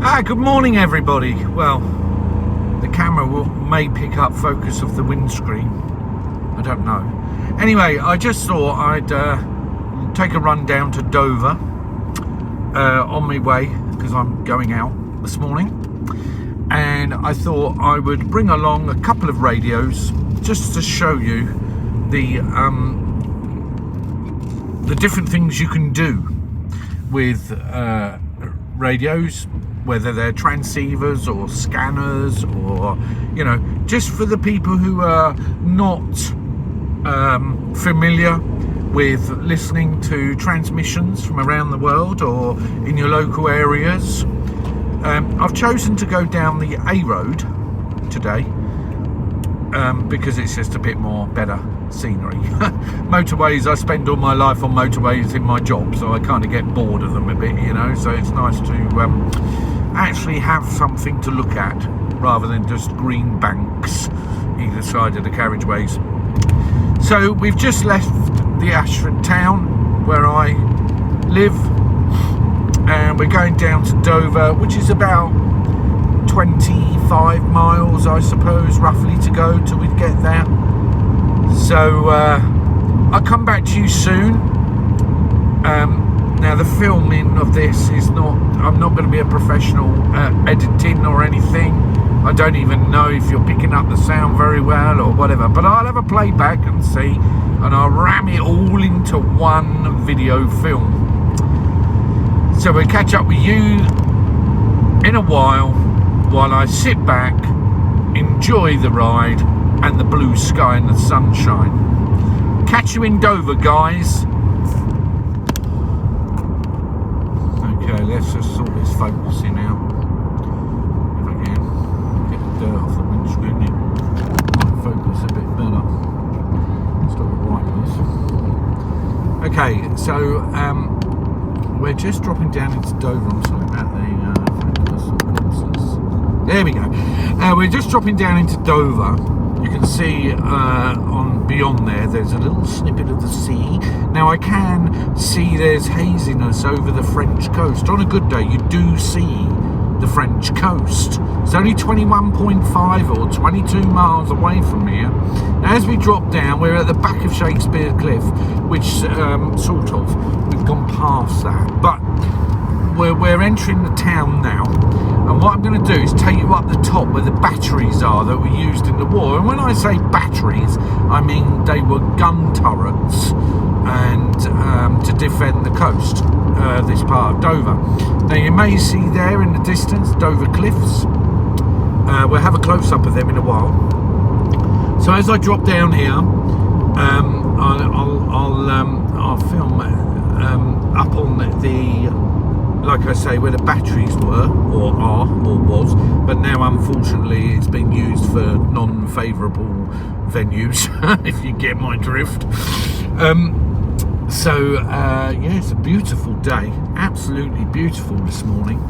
Good morning, everybody. Well, the camera may pick up focus of the windscreen. I don't know. Anyway, I just thought I'd take a run down to Dover on my way, because I'm going out this morning. And I thought I would bring along a couple of radios just to show you the different things you can do with radios, whether they're transceivers or scanners, or, you know, just for the people who are not familiar with listening to transmissions from around the world or in your local areas. I've chosen to go down the A road today because it's just a bit more better scenery. Motorways, I spend all my life on motorways in my job, so I kind of get bored of them a bit, you know, so it's nice to actually have something to look at rather than just green banks either side of the carriageways. So we've just left the Ashford town where I live, and we're going down to Dover, which is about 25 miles, I suppose, roughly, to go till we get there. So I'll come back to you soon. Now the filming of this is I'm not going to be a professional editing or anything. I don't even know if you're picking up the sound very well or whatever, but I'll have a playback and see, and I'll ram it all into one video film. So we'll catch up with you in a while I sit back, enjoy the ride and the blue sky and the sunshine. Catch you in Dover, guys. Okay, let's just sort this focusing out. If I can get the dirt off the windscreen, it might focus a bit better. Stop the brightness. Okay, so we're just dropping down into Dover. I'm sorry about the there we go. We're just dropping down into Dover. You can see on beyond there's a little snippet of the sea. Now I can see there's haziness over the French coast. On a good day you do see the French coast. It's only 21.5 or 22 miles away from here. Now, as we drop down, we're at the back of Shakespeare Cliff, which we've gone past that, but we're entering the town now. And what I'm going to do is take you up the top where the batteries are that were used in the war. And when I say batteries, I mean they were gun turrets and to defend the coast, this part of Dover. Now you may see there in the distance Dover Cliffs. We'll have a close-up of them in a while. So as I drop down here, I'll film up on the like I say, where the batteries were, or are, or was, but now unfortunately it's been used for non-favourable venues, if you get my drift. Yeah, it's a beautiful day, absolutely beautiful this morning.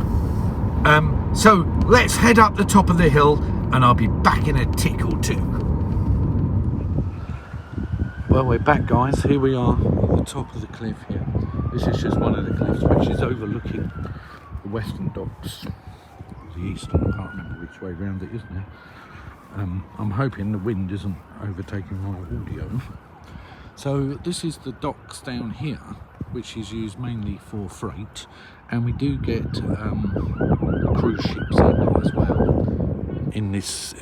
So let's head up the top of the hill, and I'll be back in a tick or two. Well, we're back, guys. Here we are at the top of the cliff here. This is just one of the cliffs which is overlooking the western docks, the eastern. I can't remember which way round it is now. I'm hoping the wind isn't overtaking my audio. So this is the docks down here, which is used mainly for freight, and we do get cruise ships in as well. In this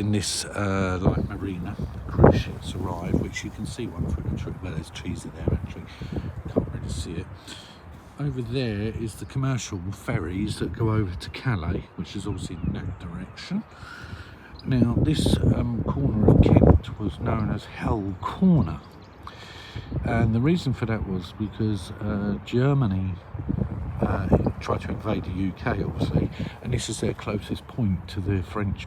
like marina, cruise ships arrive, which you can see one through the tree. Well, there's trees in there actually. Can't really see it. Over there is the commercial ferries that go over to Calais, which is obviously in that direction. Now, this corner of Kent was known as Hell Corner, and the reason for that was because Germany tried to invade the UK, obviously, and this is their closest point to the French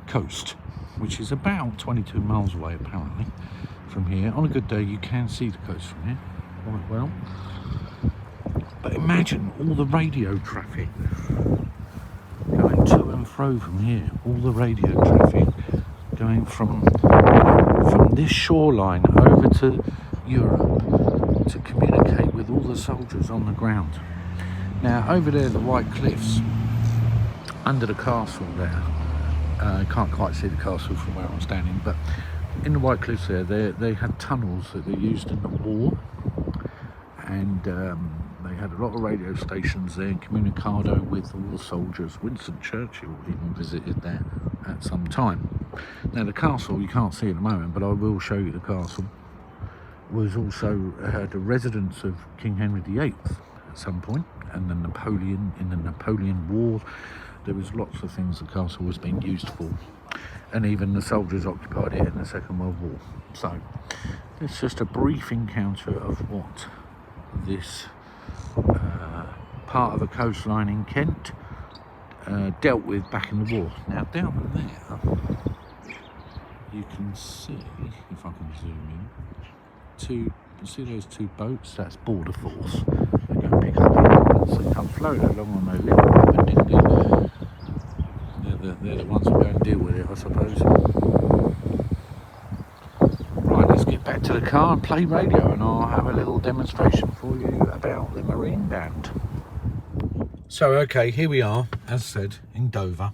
coast, which is about 22 miles away apparently from here. On a good day you can see the coast from here quite well, but imagine all the radio traffic going to and fro from here, all the radio traffic going from this shoreline over to Europe to communicate with all the soldiers on the ground. Now over there, the White Cliffs, under the castle there, can't quite see the castle from where I'm standing, but in the White Cliffs there, they had tunnels that they used in the war, and they had a lot of radio stations there, communicado with all the soldiers. Winston Churchill even visited there at some time. Now the castle, you can't see at the moment, but I will show you the castle, was also the residence of King Henry VIII at some point, and in the Napoleon War, there was lots of things the castle was being used for, and even the soldiers occupied it in the Second World War. So it's just a brief encounter of what this part of the coastline in Kent dealt with back in the war. Now down there you can see, if I can zoom in, you see those two boats? That's Border Force. They go pick up immigrants and come float along on their little rubber dinghy. They're the ones who go and deal with it, I suppose. Right, let's get back to the car and play radio, and I'll have a little demonstration for you about the Marine Band. So, okay, here we are, as said, in Dover,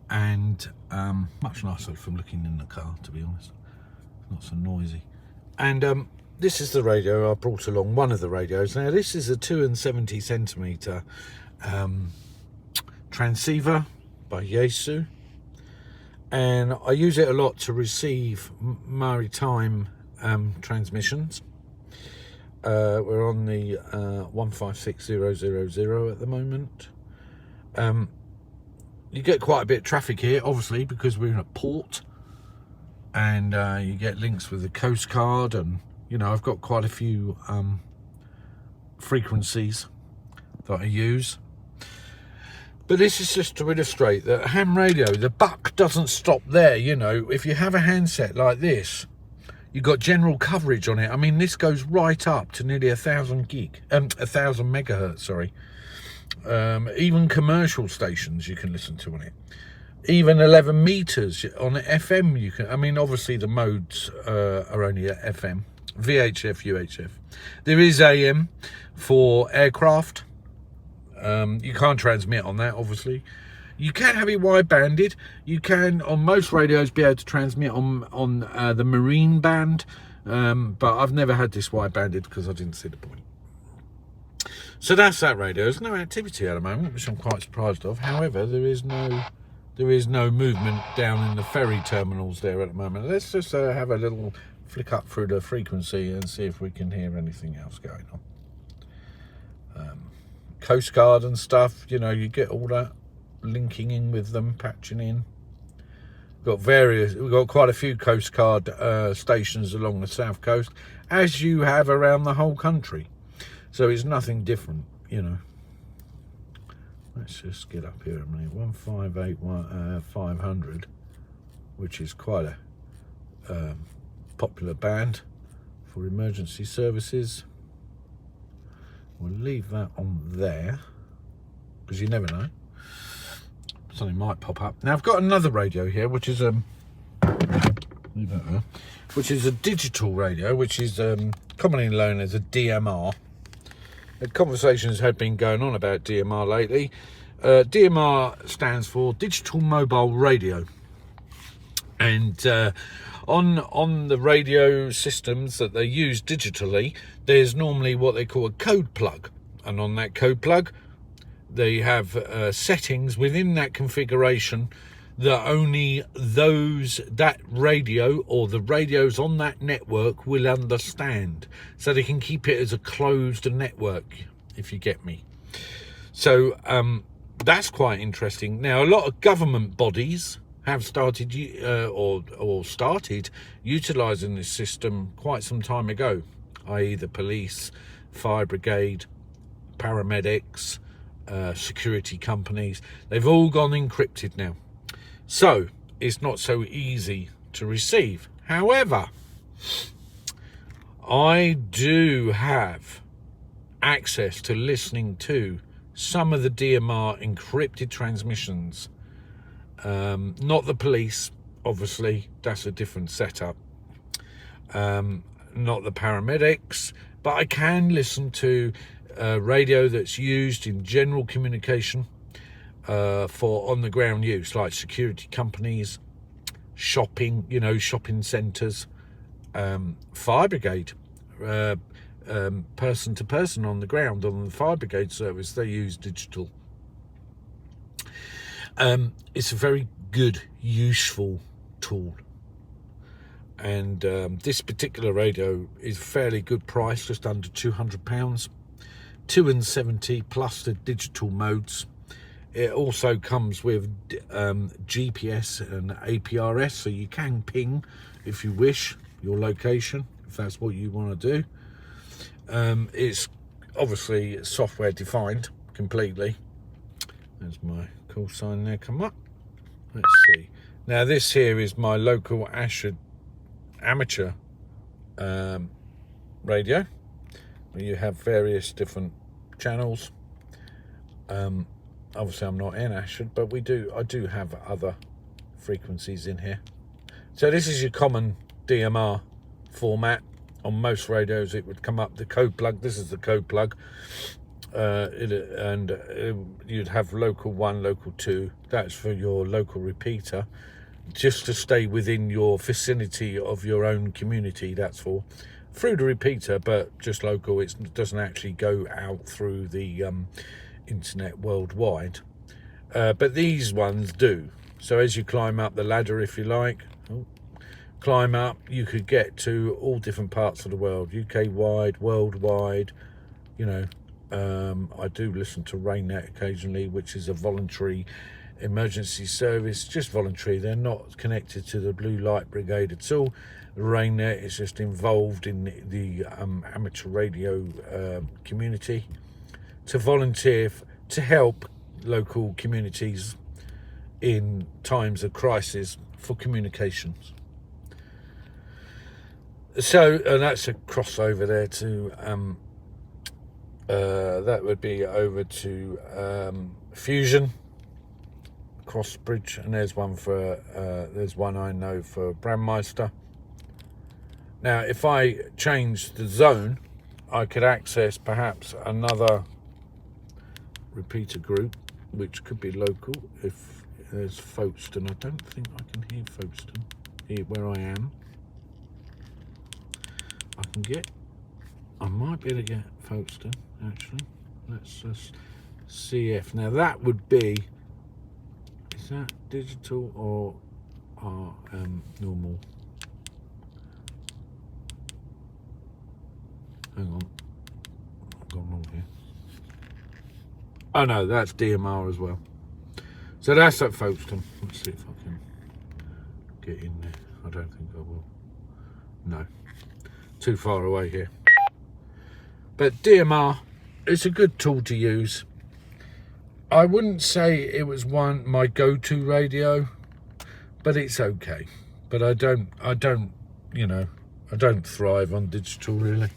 and much nicer from looking in the car, to be honest. Not so noisy. And this is the radio I brought along, one of the radios. Now, this is a 270 centimetre transceiver by 2E0SJA, and I use it a lot to receive maritime transmissions. We're on the 156000 at the moment. You get quite a bit of traffic here, obviously, because we're in a port, and you get links with the Coast Guard, and you know, I've got quite a few frequencies that I use. But this is just to illustrate that ham radio, the buck doesn't stop there. You know, if you have a handset like this, you've got general coverage on it. I mean, this goes right up to nearly 1,000 megahertz, sorry. Even commercial stations you can listen to on it. Even 11 meters on FM you can. I mean, obviously the modes are only at FM, VHF, UHF. There is AM for aircraft. You can't transmit on that, obviously. You can have it wide banded. You can, on most radios, be able to transmit on the Marine Band, but I've never had this wide banded because I didn't see the point. So that's that radio. There's no activity at the moment, which I'm quite surprised of. However, there is no movement down in the ferry terminals there at the moment. Let's just have a little flick up through the frequency and see if we can hear anything else going on. Coast Guard and stuff, you know, you get all that linking in with them, patching in. We've got quite a few Coast Guard stations along the south coast, as you have around the whole country. So it's nothing different, you know. Let's just get up here a minute. 158,500, which is quite a popular band for emergency services. We'll leave that on there because you never know, something might pop up. Now I've got another radio here, which is leave that there, which is a digital radio, which is commonly known as a DMR. Conversations had been going on about DMR lately. DMR stands for Digital Mobile Radio, and on the radio systems that they use digitally, there's normally what they call a code plug, and on that code plug they have settings within that configuration that only that radio or the radios on that network will understand, so they can keep it as a closed network, if you get me. So that's quite interesting. Now, a lot of government bodies have started started utilising this system quite some time ago, i.e. the police, fire brigade, paramedics, security companies. They've all gone encrypted now. So it's not so easy to receive. However, I do have access to listening to some of the DMR encrypted transmissions. Not the police, obviously, that's a different setup. Not the paramedics, but I can listen to radio that's used in general communication for on-the-ground use, like security companies, shopping, shopping centres, fire brigade, person to person on the ground on the fire brigade service. They use digital. It's a very good, useful tool. And this particular radio is fairly good price, just under £200, 270 plus the digital modes. It also comes with GPS and APRS, so you can ping, if you wish, your location, if that's what you want to do. It's obviously software defined completely. There's my call sign there come up. Let's see. Now this here is my local amateur radio, where you have various different channels. Obviously I'm not in Ashford, but I do have other frequencies in here. So this is your common DMR format. On most radios it would come up the code plug. This is the code plug, you'd have local 1, local 2. That's for your local repeater, just to stay within your vicinity of your own community. That's for through the repeater, but just local. It doesn't actually go out through the internet worldwide, but these ones do. So as you climb up the ladder, if you like, climb up, you could get to all different parts of the world, UK wide, worldwide. I do listen to RainNet occasionally, which is a voluntary emergency service, just voluntary. They're not connected to the Blue Light Brigade at all. RainNet is just involved in the amateur radio community to volunteer to help local communities in times of crisis for communications. So, and that's a crossover there to that would be over to Fusion, Crossbridge, and there's one I know for Brandmeister. Now if I change the zone, I could access perhaps another repeater group, which could be local. If there's Folkestone, I don't think I can hear Folkestone here where I am. I might be able to get Folkestone actually. Let's just CF. Now that would be, is that digital or normal? Hang on, I've gone wrong here. Oh no, that's DMR as well. So that's at Folkestone. Let's see if I can get in there. I don't think I will. No, too far away here. But DMR, it's a good tool to use. I wouldn't say it was my go-to radio, but it's okay. But I don't thrive on digital really.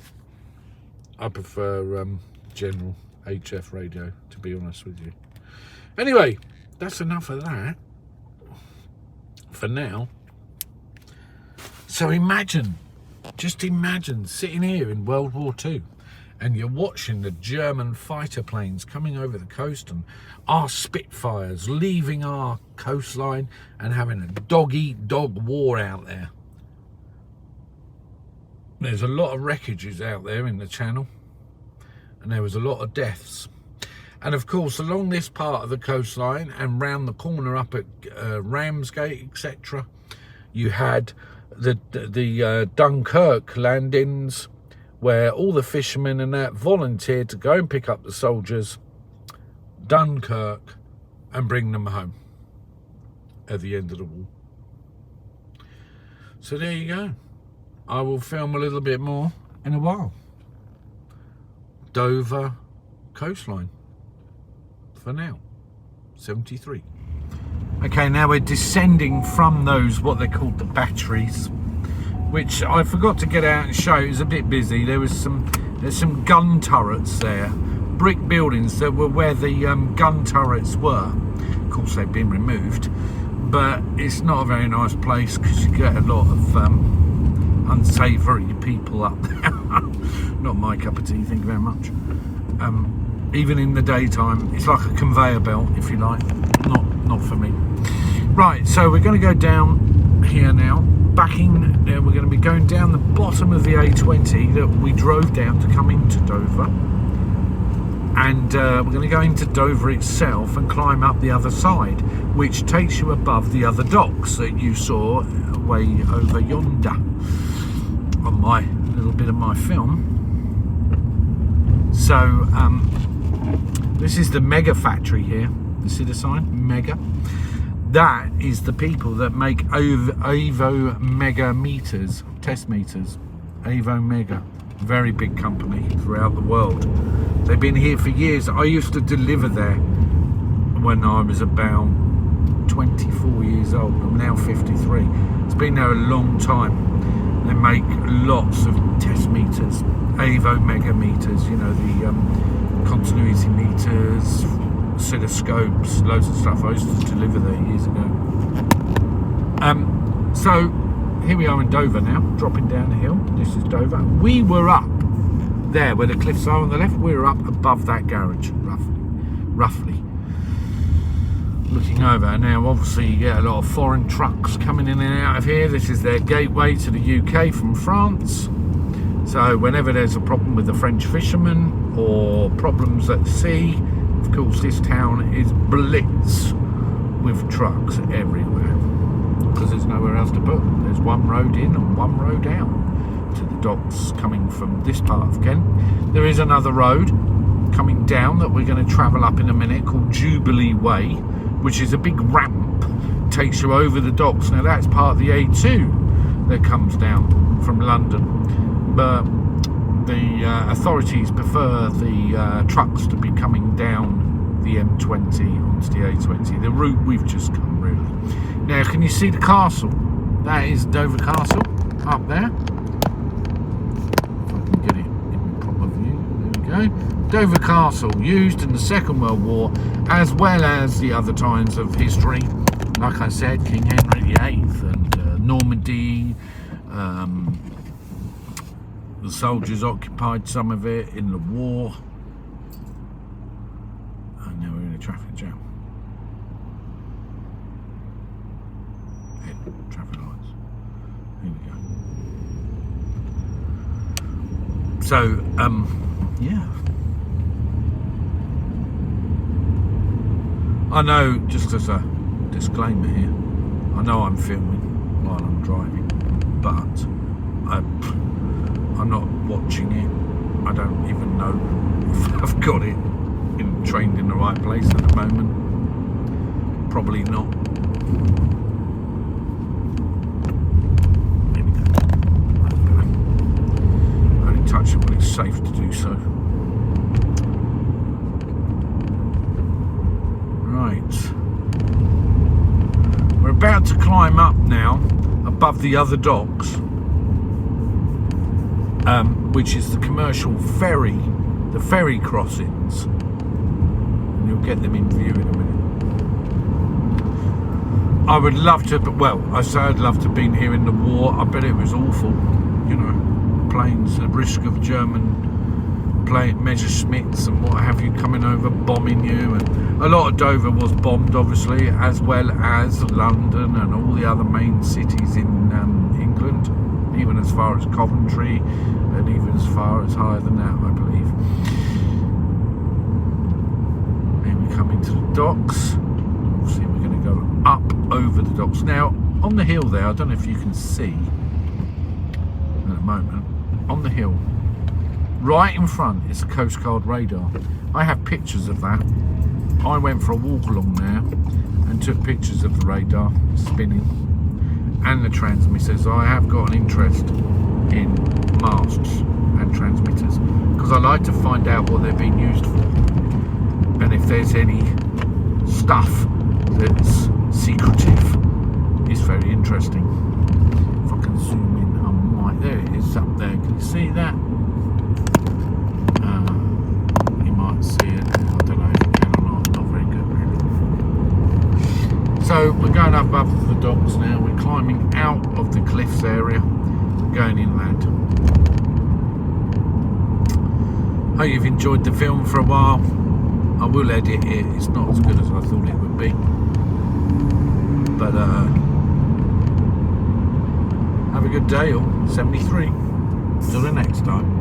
I prefer general HF radio, to be honest with you. Anyway, that's enough of that for now. So just imagine sitting here in World War II and you're watching the German fighter planes coming over the coast and our Spitfires leaving our coastline and having a dog-eat-dog war out there. There's a lot of wreckages out there in the channel, and there was a lot of deaths. And of course, along this part of the coastline and round the corner up at Ramsgate, etc., you had the Dunkirk landings, where all the fishermen and that volunteered to go and pick up the soldiers, Dunkirk, and bring them home at the end of the war. So there you go. I will film a little bit more in a while. Dover coastline for now. 73. Okay, now we're descending from those, what they called the batteries, which I forgot to get out and show. It was a bit busy. There's some gun turrets there, brick buildings that were where the gun turrets were. Of course, they've been removed, but it's not a very nice place because you get a lot of unsavoury people up there. Not my cup of tea, thank you very much. even in the daytime. It's like a conveyor belt, if you like. Not for me. Right, so we're going to go down here now. Backing, we're going to be going down the bottom of the A20 that we drove down to come into Dover. And we're going to go into Dover itself and climb up the other side, which takes you above the other docks that you saw way over yonder on my little bit of my film. So this is the Mega factory here. You see the sign? Mega. That is the people that make Evo Mega meters, test meters. Evo Mega, very big company throughout the world. They've been here for years. I used to deliver there when I was about 24 years old. I'm now 53. It's been there a long time. They make lots of test meters, Evo Mega meters, you know, the continuity meters, oscilloscopes, loads of stuff. I used to deliver there years ago. So here we are in Dover now, dropping down the hill. This is Dover. We were up there where the cliffs are on the left. We were up above that garage, roughly. Looking over now, obviously you get a lot of foreign trucks coming in and out of here. This is their gateway to the UK from France. So whenever there's a problem with the French fishermen or problems at sea, of course this town is blitz with trucks everywhere because there's nowhere else to put them. There's one road in and one road out to the docks coming from this part of Kent. There is another road coming down that we're going to travel up in a minute called Jubilee Way, which is a big ramp, takes you over the docks. Now that's part of the A2 that comes down from London, but the authorities prefer the trucks to be coming down the M20 onto the A20, the route we've just come really. Now can you see the castle? That is Dover Castle up there. If I can get it in proper view, there we go. Dover Castle, used in the Second World War as well as the other times of history. Like I said, King Henry VIII and Normandy. The soldiers occupied some of it in the war. And now we're in a traffic jam. Head traffic lights. Here we go. So, yeah. I know, just as a disclaimer here, I know I'm filming while I'm driving, but I'm not watching it. I don't even know if I've got it trained in the right place at the moment. Probably not. There we go. Only touch it when it's safe to do so. Right. We're about to climb up now above the other docks. Which is the commercial ferry, the ferry crossings, and you'll get them in view in a minute. I would love to, but well, I say I'd love to have been here in the war. I bet it was awful, you know, planes, the risk of German Messerschmitts and what have you coming over bombing you, and a lot of Dover was bombed obviously, as well as London and all the other main cities in England, even as far as Coventry, and even as far as higher than that, I believe. Then we come into the docks. Obviously we're going to go up over the docks. Now, on the hill there, I don't know if you can see at the moment, on the hill, right in front is the Coast Guard radar. I have pictures of that. I went for a walk along there and took pictures of the radar spinning and the transmitters. I have got an interest in masts and transmitters because I like to find out what they're being used for, and if there's any stuff that's secretive. It's very interesting. If I can zoom in, I might. There it is up there. Can you see that? You might see it. I don't know if you can or not. Not very good, really. So we're going up above the docks now. We're climbing out of the cliffs area, going inland. Hope you've enjoyed the film for a while. I will edit it. It's not as good as I thought it would be. But have a good day, all. 73. Till the next time.